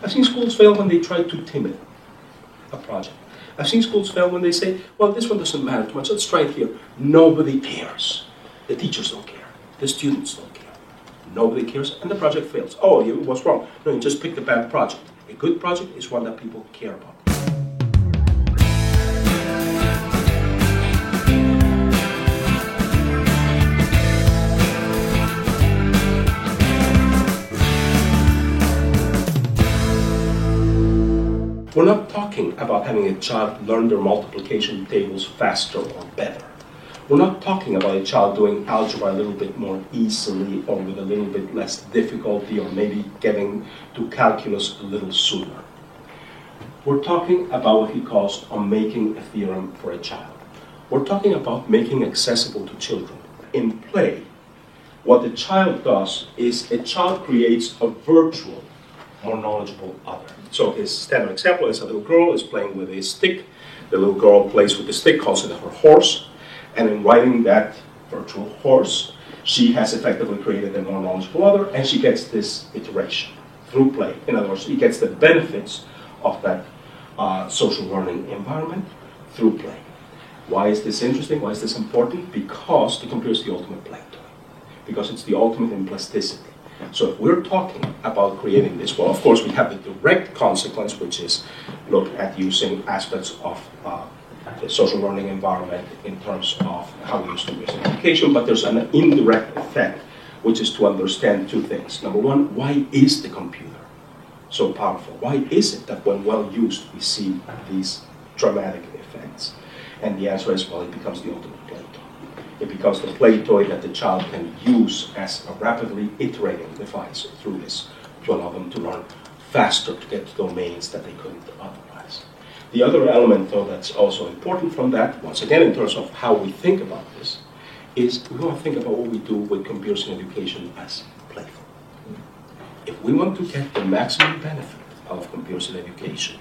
I've seen schools fail when they try to timid a project. I've seen schools fail when they say, well, this one doesn't matter too much, let's try it here. Nobody cares. The teachers don't care. The students don't care. Nobody cares, and the project fails. Oh, what's wrong? No, you just picked a bad project. A good project is one that people care about. We're not talking about having a child learn their multiplication tables faster or better. We're not talking about a child doing algebra a little bit more easily or with a little bit less difficulty or maybe getting to calculus a little sooner. We're talking about what he calls on making a theorem for a child. We're talking about making accessible to children. In play, what the child does is a child creates a virtual, more knowledgeable other. So his standard example is a little girl is playing with a stick. The little girl plays with the stick, calls it her horse. And in writing that virtual horse, she has effectively created a more knowledgeable other, and she gets this iteration through play. In other words, she gets the benefits of that social learning environment through play. Why is this interesting? Why is this important? Because the computer is the ultimate play toy. Because it's the ultimate in plasticity. So if we're talking about creating this, well, of course, we have the direct consequence, which is look at using aspects of the social learning environment in terms of how we use computers in education, but there's an indirect effect, which is to understand two things. Number one, why is the computer so powerful? Why is it that when well used, we see these dramatic effects? And the answer is, well, it becomes the ultimate play toy. It becomes the play toy that the child can use as a rapidly iterating device through this to allow them to learn faster, to get to domains that they couldn't otherwise. The other element, though, that's also important from that, once again, in terms of how we think about this, is we want to think about what we do with computers in education as playful. If we want to get the maximum benefit of computers in education,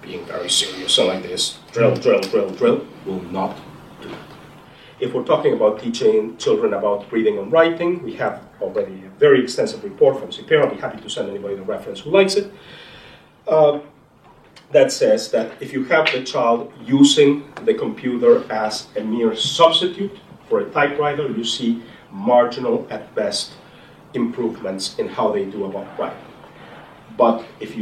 being very serious and like this, drill, drill, drill, drill, will not do it. If we're talking about teaching children about reading and writing, we have already a very extensive report from CPR. I'll be happy to send anybody the reference who likes it. That says that if you have the child using the computer as a mere substitute for a typewriter, you see marginal, at best, improvements in how they do about writing. But if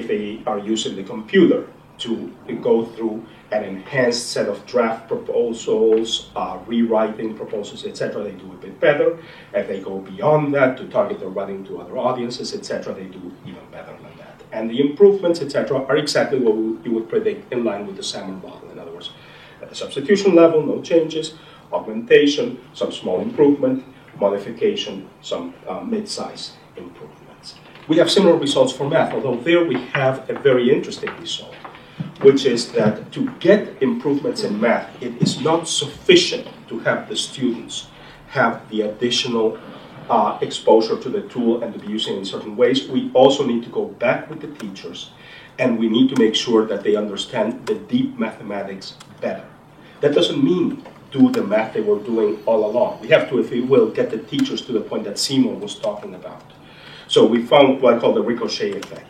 they are using the computer to go through an enhanced set of draft proposals, rewriting proposals, etc., they do a bit better. If they go beyond that to target their writing to other audiences, etc., they do even better than that. And the improvements, etc., are exactly what you would predict in line with the Salmon model. In other words, at the substitution level, no changes, augmentation, some small improvement, modification, some mid-size improvements. We have similar results for math, although there we have a very interesting result, which is that to get improvements in math, it is not sufficient to have the students have the additional exposure to the tool and to be using it in certain ways. We also need to go back with the teachers, and we need to make sure that they understand the deep mathematics better. That doesn't mean do the math they were doing all along. We have to, if you will, get the teachers to the point that Seymour was talking about. So we found what I call the ricochet effect.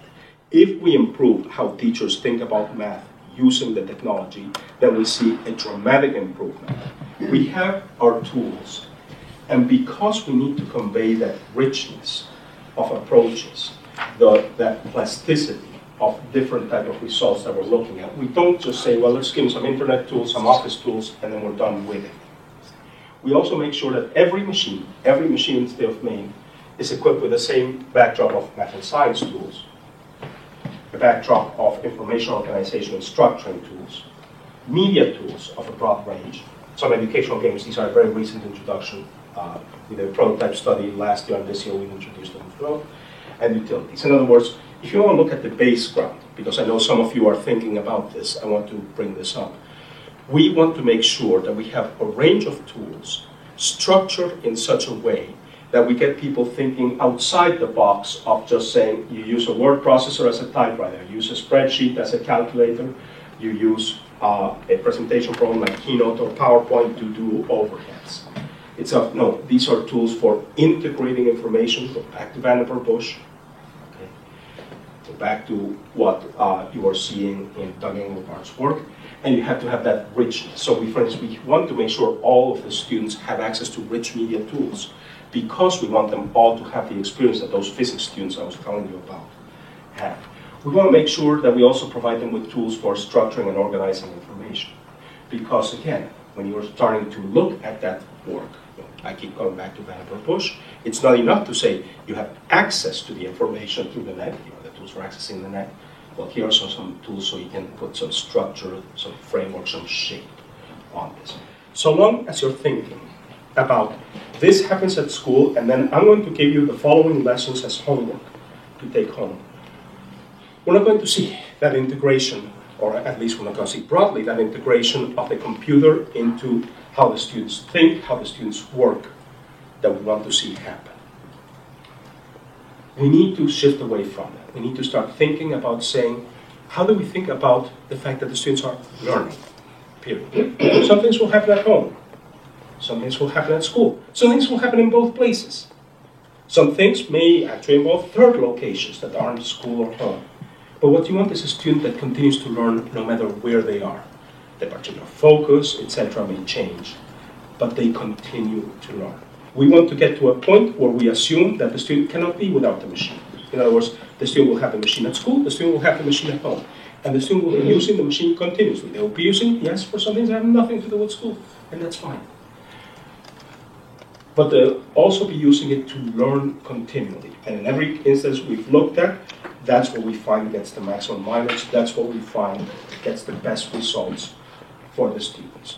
If we improve how teachers think about math using the technology, then we see a dramatic improvement. We have our tools, and because we need to convey that richness of approaches, that plasticity of different type of results that we're looking at, we don't just say, well, let's give them some internet tools, some office tools, and then we're done with it. We also make sure that every machine in the state of Maine is equipped with the same backdrop of math and science tools, a backdrop of information organization and structuring tools, media tools of a broad range, some educational games. These are a very recent introduction. We did a prototype study last year, and this year we introduced them as well, and utilities. In other words, if you want to look at the base ground, because I know some of you are thinking about this, I want to bring this up. We want to make sure that we have a range of tools structured in such a way that we get people thinking outside the box of just saying you use a word processor as a typewriter, you use a spreadsheet as a calculator, you use a presentation program like Keynote or PowerPoint to do overheads. No, these are tools for integrating information. Go back to Vannevar Bush. Okay. back to what you are seeing in Doug Engelbart's work, and you have to have that richness. So for instance, we want to make sure all of the students have access to rich media tools because we want them all to have the experience that those physics students I was telling you about have. We want to make sure that we also provide them with tools for structuring and organizing information. Because again, when you're starting to look at that work, I keep going back to Vannevar-Bush, it's not enough to say you have access to the information through the net, the tools for accessing the net. Well, here are some tools so you can put some structure, some framework, some shape on this. So long as you're thinking about this happens at school, and then I'm going to give you the following lessons as homework to take home. We're not going to see that integration, or at least we're not going to see broadly that integration of the computer into how the students think, how the students work, that we want to see happen. We need to shift away from that. We need to start thinking about saying, how do we think about the fact that the students are learning, period. Some things will happen at home. Some things will happen at school. Some things will happen in both places. Some things may actually involve third locations that aren't school or home. But what you want is a student that continues to learn no matter where they are. The particular focus, etc. may change, but they continue to learn. We want to get to a point where we assume that the student cannot be without the machine. In other words, the student will have the machine at school, the student will have the machine at home, and the student will be using the machine continuously. They will be using it, yes, for some things that have nothing to do with school, and that's fine. But they'll also be using it to learn continually. And in every instance we've looked at, that's what we find gets the maximum mileage, that's what we find gets the best results for the students.